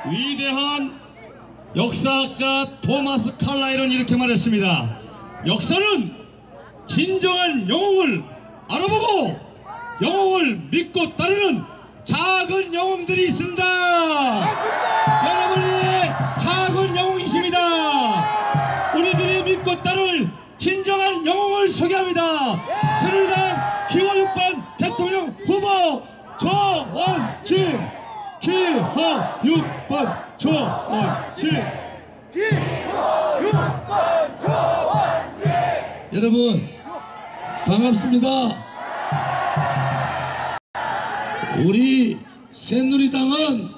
위대한 역사학자 토마스 칼라일은 이렇게 말했습니다. 역사는 진정한 영웅을 알아보고 영웅을 믿고 따르는 작은 영웅들이 있습니다. 여러분이 작은 영웅이십니다. 우리들이 믿고 따를 진정한 영웅을 소개합니다. 새누리당 기호 6번 대통령 후보 조원진. 기호 6번 조원진. 기호 6번 조원진. 여러분 반갑습니다. 우리 새누리당은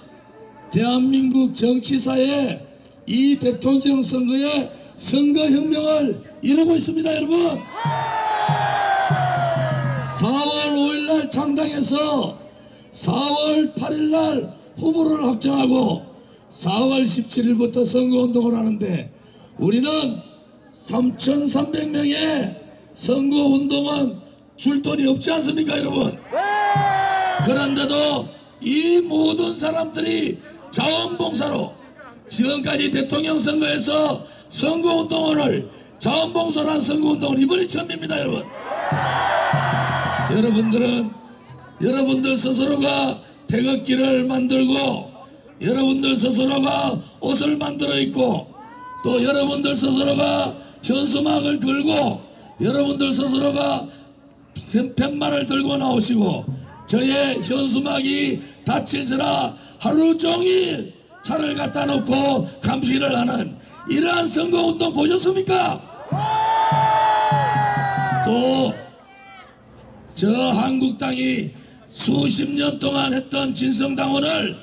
대한민국 정치사에 이 대통령 선거에 선거혁명을 이루고 있습니다. 여러분 4월 5일날 창당해서 4월 8일날 후보를 확정하고 4월 17일부터 선거운동을 하는데 우리는 3,300명의 선거운동은 줄 돈이 없지 않습니까 여러분? 그런데도 이 모든 사람들이 자원봉사로 지금까지 대통령 선거에서 선거운동을 자원봉사로 한 선거운동을 이번이 처음입니다 여러분. 여러분들 스스로가 태극기를 만들고 여러분들 스스로가 옷을 만들어 입고 또 여러분들 스스로가 현수막을 걸고 여러분들 스스로가 팻말을 들고 나오시고 저의 현수막이 다칠세라 하루 종일 차를 갖다 놓고 감시를 하는 이러한 선거운동 보셨습니까? 또 저 한국당이 수십 년 동안 했던 진성당원을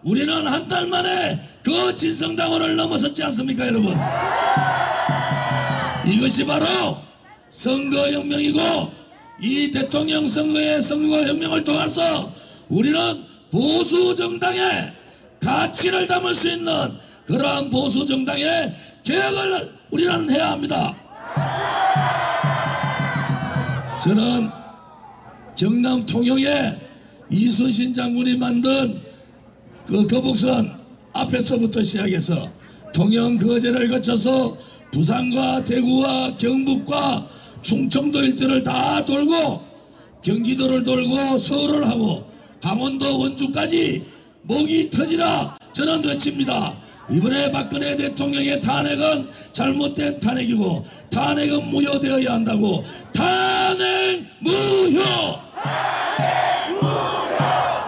우리는 한 달 만에 그 진성당원을 넘어섰지 않습니까 여러분? 이것이 바로 선거혁명이고 이 대통령 선거의 선거혁명을 통해서 우리는 보수정당의 가치를 담을 수 있는 그러한 보수정당의 개혁을 우리는 해야 합니다. 저는 경남 통영에 이순신 장군이 만든 그 거북선 앞에서부터 시작해서 통영 거제를 거쳐서 부산과 대구와 경북과 충청도 일대를 다 돌고 경기도를 돌고 서울을 하고 강원도 원주까지 목이 터지라 저는 외칩니다. 이번에 박근혜 대통령의 탄핵은 잘못된 탄핵이고 탄핵은 무효되어야 한다고. 탄핵 무효!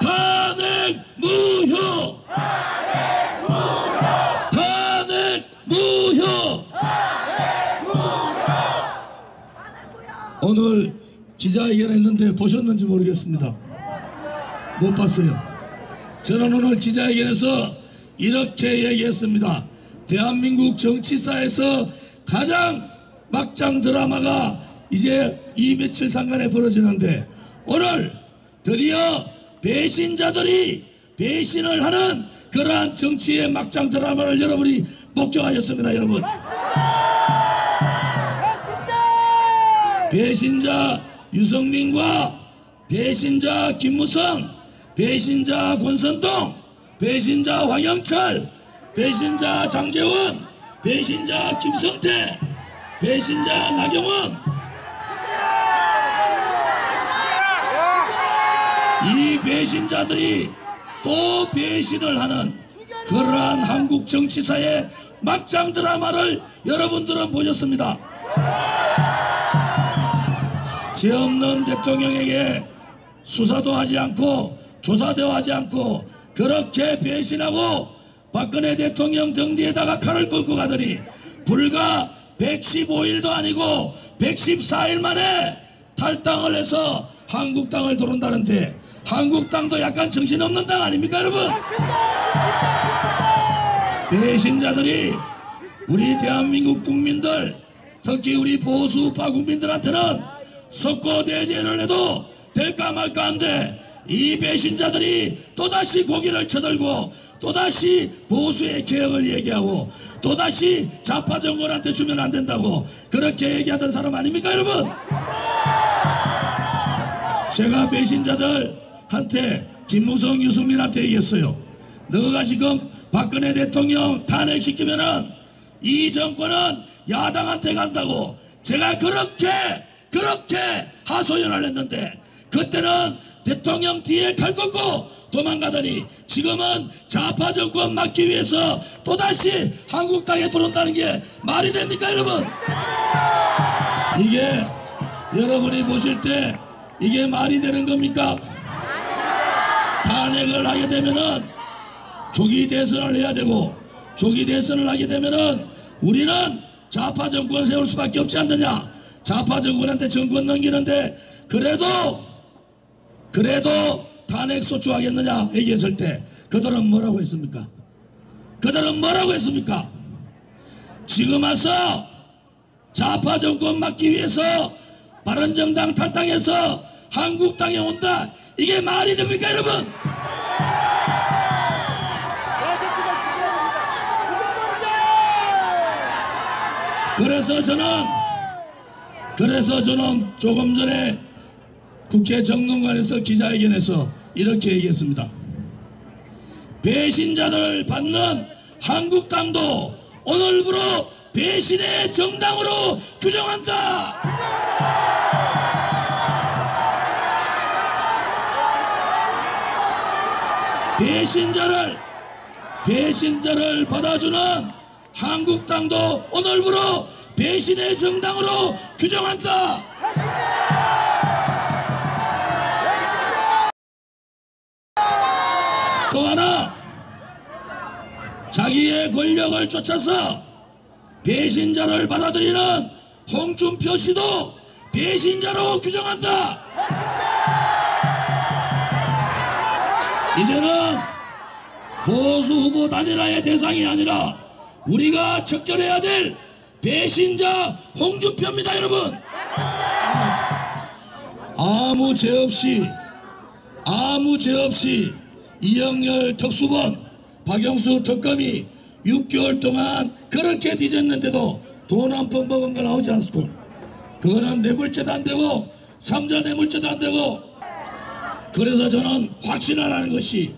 탄핵 무효! 탄핵 무효! 오늘 기자회견 했는데 보셨는지 모르겠습니다. 못 봤어요. 저는 오늘 기자회견에서 이렇게 얘기했습니다. 대한민국 정치사에서 가장 막장 드라마가 이제 이 며칠 상간에 벌어지는데 오늘 드디어 배신자들이 배신을 하는 그러한 정치의 막장 드라마를 여러분이 목격하셨습니다. 여러분 배신자 유승민과 배신자 김무성, 배신자 권선동, 배신자 황영철, 배신자 장제원, 배신자 김성태, 배신자 나경원, 이 배신자들이 또 배신을 하는 그러한 한국 정치사의 막장 드라마를 여러분들은 보셨습니다. 죄 없는 대통령에게 수사도 하지 않고 조사도 하지 않고 그렇게 배신하고 박근혜 대통령 등 뒤에다가 칼을 끌고 가더니 불과 115일도 아니고 114일 만에 탈당을 해서 한국당을 들어온다는데 한국당도 약간 정신없는 당 아닙니까 여러분? 배신자들이 우리 대한민국 국민들 특히 우리 보수파 국민들한테는 석고대죄를 해도 될까 말까 한데 이 배신자들이 또다시 고개를 쳐들고 또다시 보수의 개혁을 얘기하고 또다시 좌파 정권한테 주면 안 된다고 그렇게 얘기하던 사람 아닙니까 여러분? 제가 배신자들한테 김무성 유승민한테 얘기했어요. 너가 지금 박근혜 대통령 탄핵시키면은 이 정권은 야당한테 간다고 제가 그렇게 하소연을 했는데 그때는 대통령 뒤에 칼 꺾고 도망가더니 지금은 좌파 정권 막기 위해서 또다시 한국당에 들어온다는 게 말이 됩니까 여러분? 이게 여러분이 보실 때 이게 말이 되는 겁니까? 탄핵을 하게 되면은 조기 대선을 해야 되고 조기 대선을 하게 되면은 우리는 좌파 정권 세울 수밖에 없지 않느냐. 좌파 정권한테 정권 넘기는데 그래도 탄핵 소추하겠느냐 얘기했을 때 그들은 뭐라고 했습니까? 지금 와서 좌파 정권 막기 위해서 바른정당 탈당해서 한국당에 온다. 이게 말이 됩니까 여러분? 그래서 저는 조금 전에 국회 정론관에서 기자회견에서 이렇게 얘기했습니다. 배신자들을 받는 한국당도 오늘부로 배신의 정당으로 규정한다. 배신자를 받아주는 한국당도 오늘부로 배신의 정당으로 규정한다. 또 하나, 자기의 권력을 쫓아서 배신자를 받아들이는 홍준표 씨도 배신자로 규정한다. 이제는 보수 후보 단일화의 대상이 아니라 우리가 척결해야 될 배신자 홍준표입니다 여러분. 아무 죄 없이 이영렬 특수본 박영수 특검이 6개월 동안 그렇게 뒤졌는데도 돈 한 푼 먹은 거 나오지 않고 그거는 뇌물죄도 안 되고 3자 뇌물죄도 안 되고. 그래서 저는 확신하라는 것이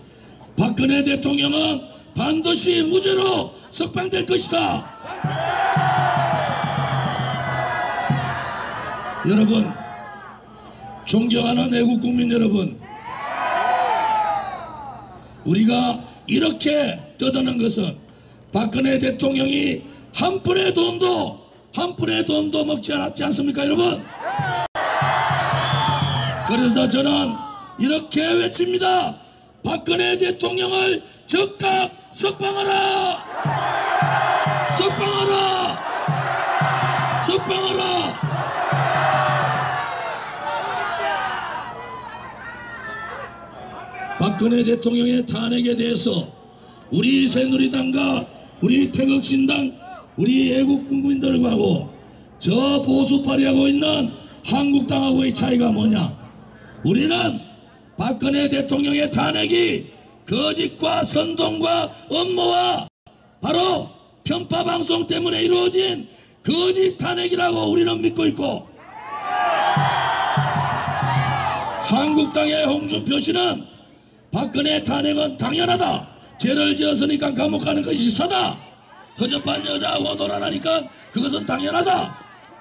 박근혜 대통령은 반드시 무죄로 석방될 것이다. 여러분, 존경하는 애국 국민 여러분, 우리가 이렇게 떠드는 것은 박근혜 대통령이 한 푼의 돈도 먹지 않았지 않습니까 여러분? 그래서 저는 이렇게 외칩니다. 박근혜 대통령을 즉각 석방하라! 박근혜 대통령의 탄핵에 대해서 우리 새누리당과 우리 태극신당 우리 애국 국민들과고 저 보수파리 하고 있는 한국당하고의 차이가 뭐냐? 우리는 박근혜 대통령의 탄핵이 거짓과 선동과 음모와 바로 편파방송 때문에 이루어진 거짓 탄핵이라고 우리는 믿고 있고, 한국당의 홍준표 씨는 박근혜 탄핵은 당연하다. 죄를 지었으니까 감옥 가는 것이 사다. 허접한 여자하고 놀아나니까 그것은 당연하다.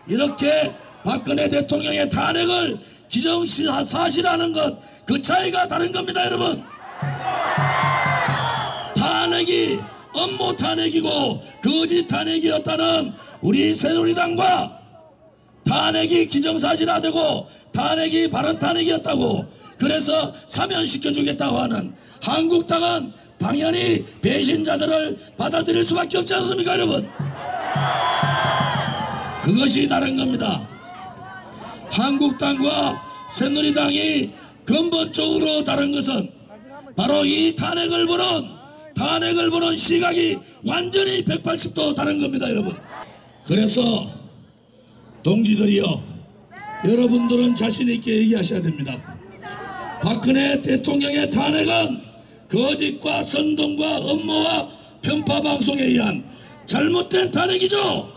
이렇게 박근혜 대통령의 탄핵을 기정사실하는 것, 그 차이가 다른 겁니다 여러분. 탄핵이 음모 탄핵이고 거짓 탄핵이었다는 우리 새누리당과 탄핵이 기정사실화되고 탄핵이 바른 탄핵이었다고 그래서 사면시켜주겠다고 하는 한국당은 당연히 배신자들을 받아들일 수밖에 없지 않습니까 여러분? 그것이 다른 겁니다. 한국당과 새누리당이 근본적으로 다른 것은 바로 이 탄핵을 보는 시각이 완전히 180도 다른 겁니다 여러분. 그래서 동지들이여, 여러분들은 자신 있게 얘기하셔야 됩니다. 박근혜 대통령의 탄핵은 거짓과 선동과 음모와 편파방송에 의한 잘못된 탄핵이죠.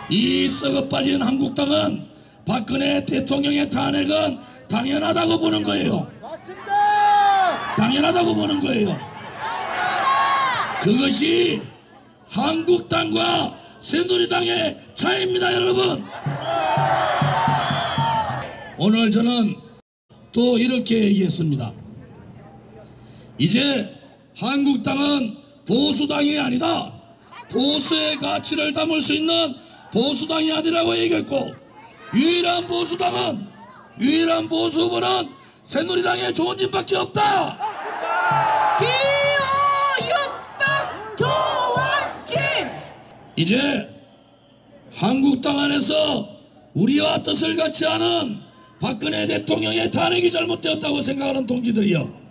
이 썩어빠진 한국당은 박근혜 대통령의 탄핵은 당연하다고 보는 거예요. 맞습니다. 당연하다고 보는 거예요. 그것이 한국당과 새누리당의 차이입니다, 여러분. 오늘 저는 또 이렇게 얘기했습니다. 이제 한국당은 보수당이 아니다, 보수의 가치를 담을 수 있는 보수당이 아니라고 얘기했고, 유일한 보수 후보는 새누리당의 조원진밖에 없다. 기호 6번 조원진. 이제 한국당 안에서 우리와 뜻을 같이 하는 박근혜 대통령의 탄핵이 잘못되었다고 생각하는 동지들이요,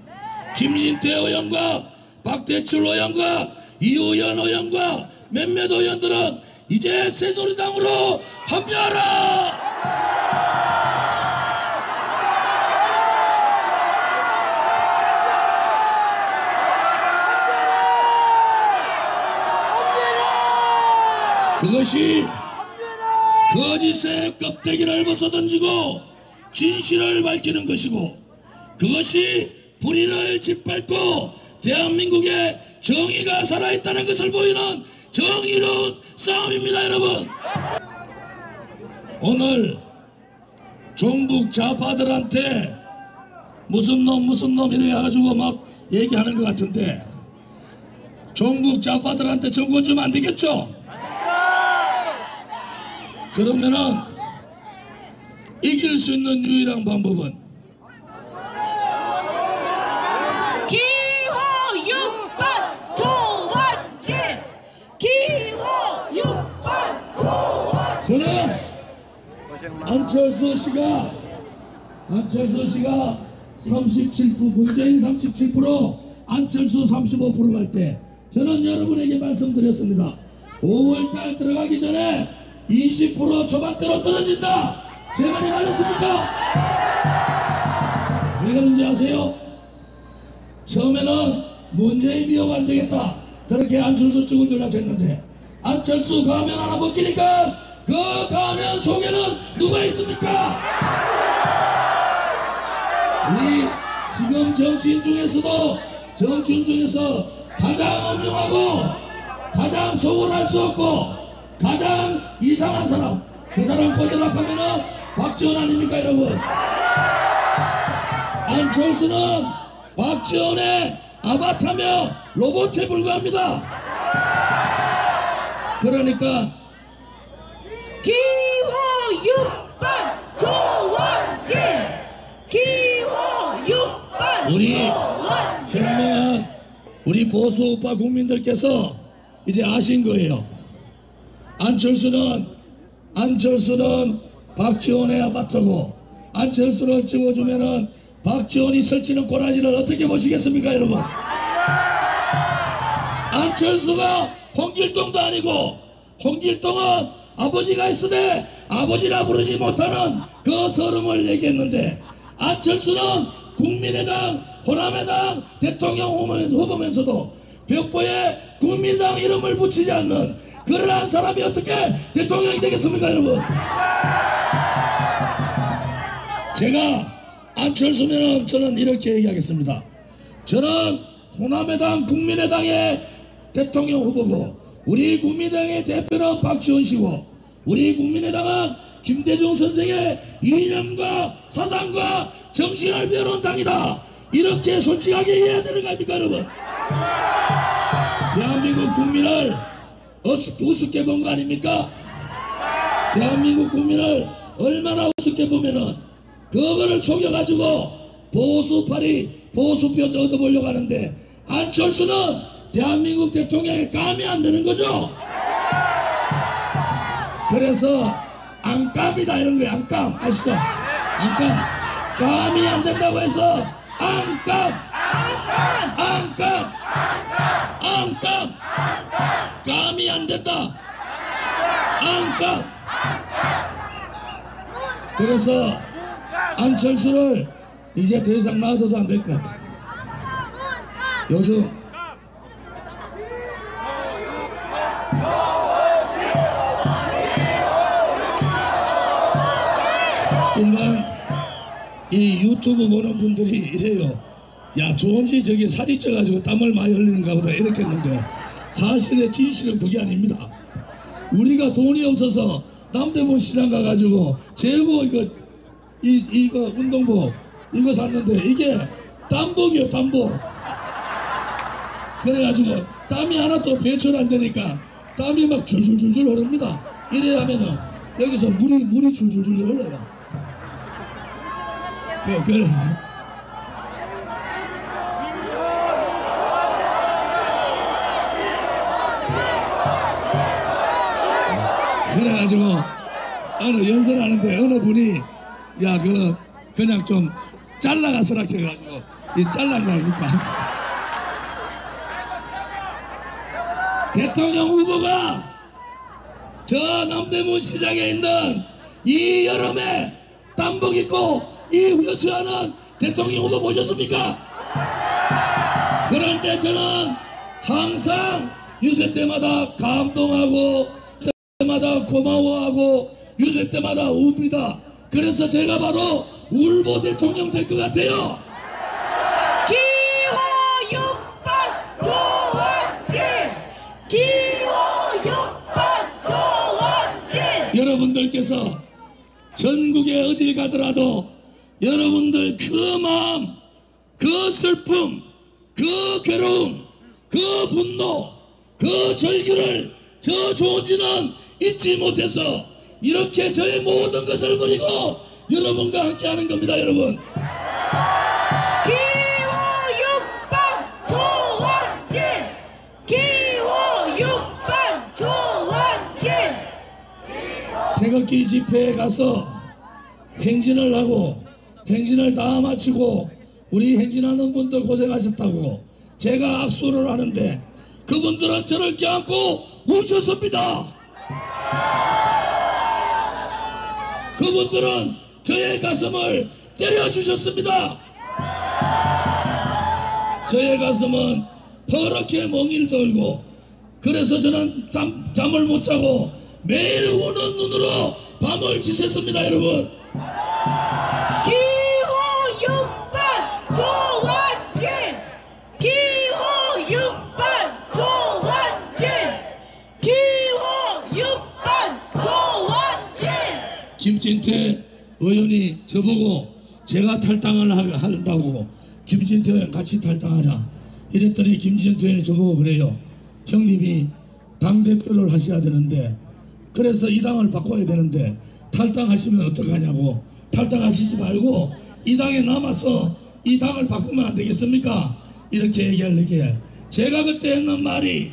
김진태 의원과 박대출 의원과 이우현 의원과 몇몇 의원들은 이제 새누리당으로 합류하라. 그것이 거짓의 껍데기를 벗어던지고 진실을 밝히는 것이고, 그것이 불의를 짓밟고 대한민국의 정의가 살아있다는 것을 보이는 정의로운 싸움입니다, 여러분. 오늘 종북 좌파들한테 무슨 놈 이래 가지고 막 얘기하는 것 같은데, 종북 좌파들한테 정권 주면 안 되겠죠? 그러면은 이길 수 있는 유일한 방법은 기호 6번 조원진. 기호 6번 조원진. 저는 안철수 씨가 37%, 문재인 37%, 안철수 35%갈 때 저는 여러분에게 말씀드렸습니다. 5월달 들어가기 전에 20% 초반대로 떨어진다. 제 말이 맞았습니까? 왜 그런지 아세요? 처음에는 문재인 비호가 안 되겠다, 그렇게 안철수 쪽을 전략했는데, 안철수 가면 하나 벗기니까 그 가면 속에는 누가 있습니까? 우리 지금 정치인 중에서 가장 엄중하고 가장 속을 할 수 없고 가장 이상한 사람, 그 사람 꺼져라하면은 박지원 아닙니까, 여러분? 안철수는 박지원의 아바타며 로봇에 불과합니다. 그러니까 기호 6번 조원진. 기호 6번 우리 조원진. 현명한 우리 보수우파 국민들께서 이제 아신 거예요. 안철수는 박지원의 아바타고, 안철수를 찍어주면은 박지원이 설치는 꼬라지를 어떻게 보시겠습니까, 여러분? 안철수가 홍길동도 아니고, 홍길동은 아버지가 있으되 아버지라 부르지 못하는 그 서름을 얘기했는데, 안철수는 국민의당, 호남의당 대통령 후보면서도 벽보에 국민당 이름을 붙이지 않는 그러한 사람이 어떻게 대통령이 되겠습니까, 여러분? 제가 안철수면은 저는 이렇게 얘기하겠습니다. 저는 호남의당, 국민의당의 대통령 후보고, 우리 국민의당의 대표는 박지원 씨고, 우리 국민의당은 김대중 선생의 이념과 사상과 정신을 배우는 당이다. 이렇게 솔직하게 이해해야 되는 거 아닙니까, 여러분? 대한민국 국민을 우습게 본 거 아닙니까? 대한민국 국민을 얼마나 우습게 보면은 그거를 속여가지고 보수표 얻어보려고 하는데, 안철수는 대한민국 대통령에 감이 안 되는 거죠. 그래서 안감이다 이런 거예요. 안감 아시죠? 안감. 감이 안 된다고 해서 안감. 감이 안 된다. 안감. 그래서 안철수를 이제 더 이상 놔둬도 안 될 것 같아. 요즘 일반 이 유튜브 보는 분들이 이래요. 야 좋은지 저기 살이 쪄가지고 땀을 많이 흘리는가 보다 이렇게 했는데 사실의 진실은 그게 아닙니다. 우리가 돈이 없어서 남대문 시장 가가지고 재고 이거 운동복 이거 샀는데 이게 땀복이에요, 땀복. 그래가지고 땀이 하나도 배출 안 되니까 땀이 막 줄줄줄줄 흐릅니다. 이래 하면은 여기서 물이 줄줄줄 흘러요. 그래. 그래가지고 어느 연설하는데 어느 분이 야 그냥 좀 잘라가서라 해가지고 이 잘란 거 아닙니까? 대통령 후보가 저 남대문 시장에 있는 이 여름에 땀복 입고 이 여수하는 대통령 후보 보셨습니까? 그런데 저는 항상 유세 때마다 감동하고 때마다 고마워하고 유세 때마다 웁니다. 그래서 제가 바로 울보 대통령 될 것 같아요. 기호 6번 조원진, 기호 6번 조원진. 여러분들께서 전국에 어딜 가더라도 여러분들 그 마음, 그 슬픔, 그 괴로움, 그 분노, 그 절규를 저 조원진은 잊지 못해서 이렇게 저의 모든 것을 버리고 여러분과 함께 하는 겁니다. 여러분 기호 6번 조원진, 기호 6번 조원진. 태극기 집회에 가서 행진을 하고 행진을 다 마치고 우리 행진하는 분들 고생하셨다고 제가 악수를 하는데 그분들은 저를 껴안고 우셨습니다. 그분들은 저의 가슴을 때려주셨습니다. 저의 가슴은 퍼렇게 멍이를 들고 그래서 저는 잠을 못 자고 매일 우는 눈으로 밤을 지샜습니다. 여러분 기호 6번 조원진, 기호 6번 조원진, 기호 6번 조원진. 김진태 의원이 저보고 제가 탈당을 한다고 김진태 의원 같이 탈당하자 이랬더니 김진태 의원이 저보고 그래요. 형님이 당대표를 하셔야 되는데 그래서 이 당을 바꿔야 되는데 탈당하시면 어떡하냐고 탈당하시지 말고 이 당에 남아서 이 당을 바꾸면 안 되겠습니까? 이렇게 얘기하려게 제가 그때 했는 말이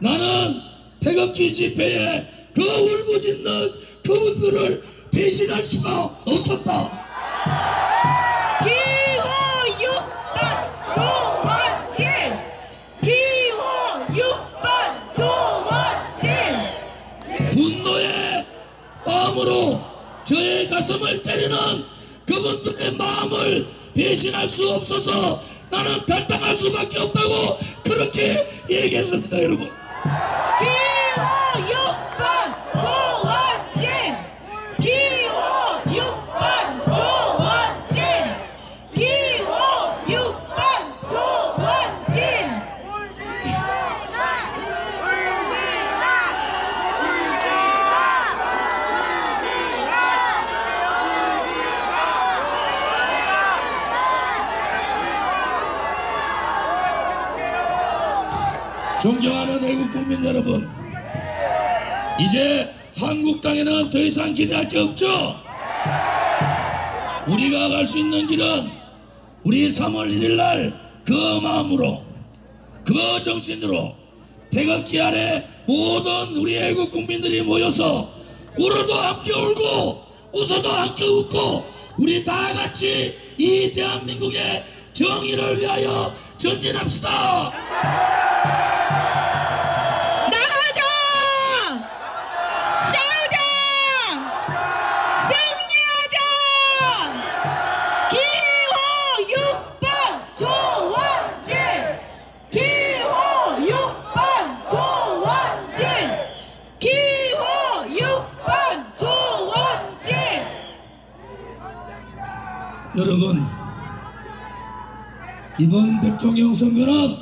나는 태극기 집회에 그 울부짖는 그분들을 배신할 수가 없었다. 기호 6번 조원진, 기호 6번 조원진. 분노의 마음으로 저의 가슴을 때리는 그분들의 마음을 배신할 수 없어서 나는 탈당할 수밖에 없다고 그렇게 얘기했습니다. 여러분 기호 6번 조원진, 기호 6번 조원진, 기호 6번 조원진. 존경하는 애국 국민 여러분, 이제 한국당에는 더 이상 기대할 게 없죠. 우리가 갈 수 있는 길은 우리 3월 1일 날 그 마음으로 그 정신으로 태극기 아래 모든 우리 애국 국민들이 모여서 울어도 함께 울고 웃어도 함께 웃고 우리 다 같이 이 대한민국의 정의를 위하여 전진합시다. 나가자! 싸우자! 승리하자! 기호 6번 조원진, 기호 6번 조원진, 기호 6번 조원진. 여러분 이번 대통령 선거는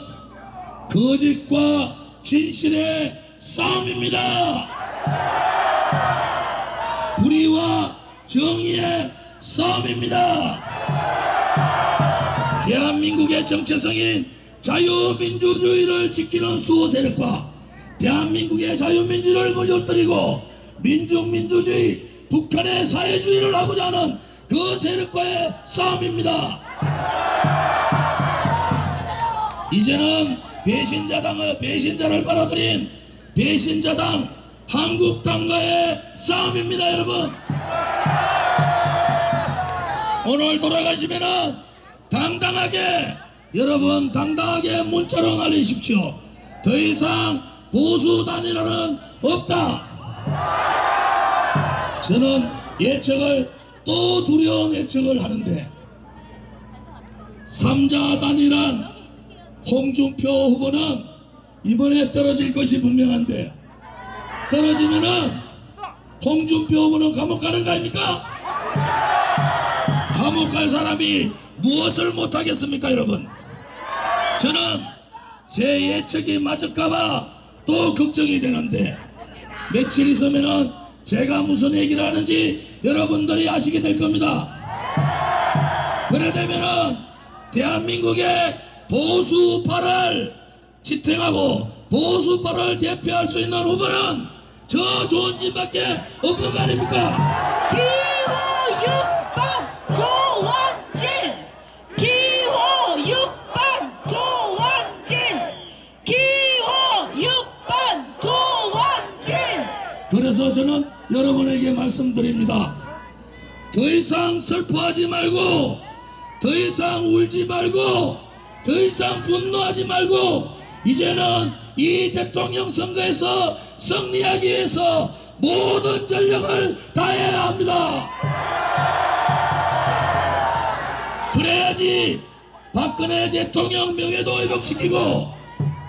거짓과 진실의 싸움입니다. 불의와 정의의 싸움입니다. 대한민국의 정체성인 자유민주주의를 지키는 수호 세력과 대한민국의 자유민주를 무너뜨리고 민중민주주의, 북한의 사회주의를 하고자 하는 그 세력과의 싸움입니다. 이제는 배신자를 받아들인 배신자당 한국당과의 싸움입니다. 여러분, 오늘 돌아가시면은 당당하게 문자로 날리십시오. 더 이상 보수 단일화는 없다. 저는 또 두려운 예측을 하는데, 3자 단일한 홍준표 후보는 이번에 떨어질 것이 분명한데, 떨어지면은 홍준표 후보는 감옥 가는 거 아닙니까? 감옥 갈 사람이 무엇을 못하겠습니까, 여러분? 저는 제 예측이 맞을까봐 또 걱정이 되는데, 며칠 있으면은 제가 무슨 얘기를 하는지 여러분들이 아시게 될 겁니다. 그래 되면은 대한민국의 보수파를 지탱하고 보수파를 대표할 수 있는 후보는 저 좋은 집밖에 없는 거 아닙니까? 기호 6번 조원진. 그래서 저는 여러분에게 말씀드립니다. 더 이상 슬퍼하지 말고, 더 이상 울지 말고, 더 이상 분노하지 말고, 이제는 이 대통령 선거에서 승리하기 위해서 모든 전력을 다해야 합니다. 그래야지 박근혜 대통령 명예도 회복시키고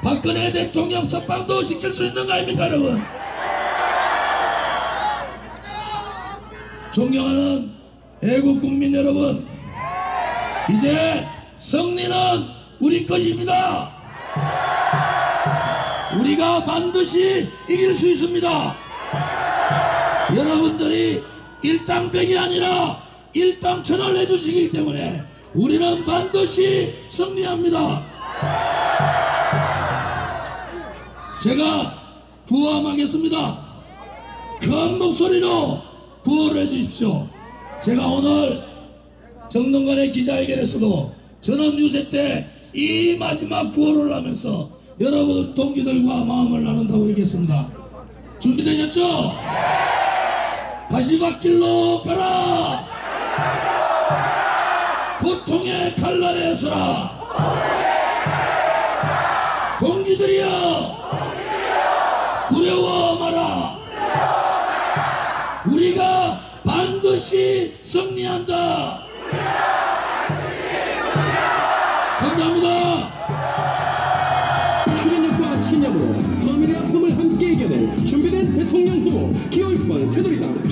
박근혜 대통령 석방도 시킬 수 있는 거 아닙니까, 여러분? 존경하는 애국 국민 여러분, 이제 승리는 우리 것입니다. 우리가 반드시 이길 수 있습니다. 여러분들이 일당백이 아니라 일당천을 해주시기 때문에 우리는 반드시 승리합니다. 제가 구호하겠습니다. 큰 목소리로 구호를 해주십시오. 제가 오늘 정동관의 기자회견에서도 저는 유세 때 이 마지막 구호를 하면서 여러분 동기들과 마음을 나눈다고 얘기했습니다. 준비되셨죠? 가시밭길로 가라. 고통의 칼날에 서라. 동지들이여, 두려워 마라. 우리가 반드시 승리한다. 감사합니다. 추진력과 신념으로 서민의 아픔을 함께 이겨낼 준비된 대통령 후보 기호 6번 새누리당